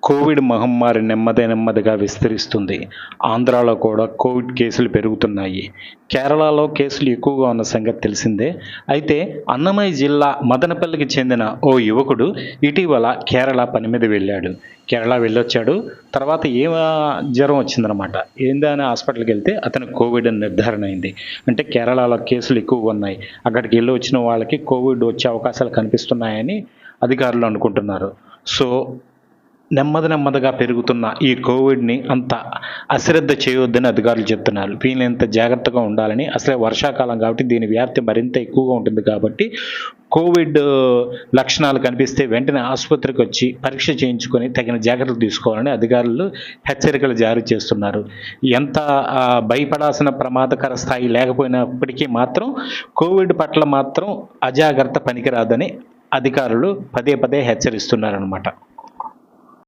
Covid మహమ్మారి నెమ్మదిగా విస్తరిస్తుంది. ఆంధ్రాలో కూడా కోవిడ్ కేసులు పెరుగుతున్నాయి. కేరళలో కేసులు ఎక్కువగా ఉన్న సంగతి తెలిసిందే. అయితే అన్నమయ్య జిల్లా మదనపల్లికి చెందిన ఓ యువకుడు ఇటీవల కేరళ పని మీద వెళ్ళాడు. కేరళ వెళ్ళొచ్చాడు. తర్వాత జ్వరం వచ్చిందనమాట. ఏందని హాస్పిటల్కి వెళ్తే అతనికి కోవిడ్ అని నిర్ధారణ అయింది. అంటే కేరళలో కేసులు ఎక్కువగా ఉన్నాయి. అక్కడికి వెళ్ళి వచ్చిన వాళ్ళకి కోవిడ్ వచ్చే అవకాశాలు కనిపిస్తున్నాయని అధికారులు అనుకుంటున్నారు. సో నెమ్మదిగా పెరుగుతున్న ఈ కోవిడ్ని అంత అశ్రద్ధ చేయొద్దని అధికారులు చెప్తున్నారు. వీళ్ళంత జాగ్రత్తగా ఉండాలని. అసలే వర్షాకాలం కాబట్టి దీని వ్యాప్తి మరింత ఎక్కువగా ఉంటుంది కాబట్టి కోవిడ్ లక్షణాలు కనిపిస్తే వెంటనే ఆసుపత్రికి వచ్చి పరీక్ష చేయించుకొని తగిన జాగ్రత్తలు తీసుకోవాలని అధికారులు హెచ్చరికలు జారీ చేస్తున్నారు. ఎంత భయపడాల్సిన ప్రమాదకర స్థాయి లేకపోయినప్పటికీ మాత్రం కోవిడ్ పట్ల మాత్రం అజాగ్రత్త పనికిరాదని అధికారులు పదే హెచ్చరిస్తున్నారన్నమాట.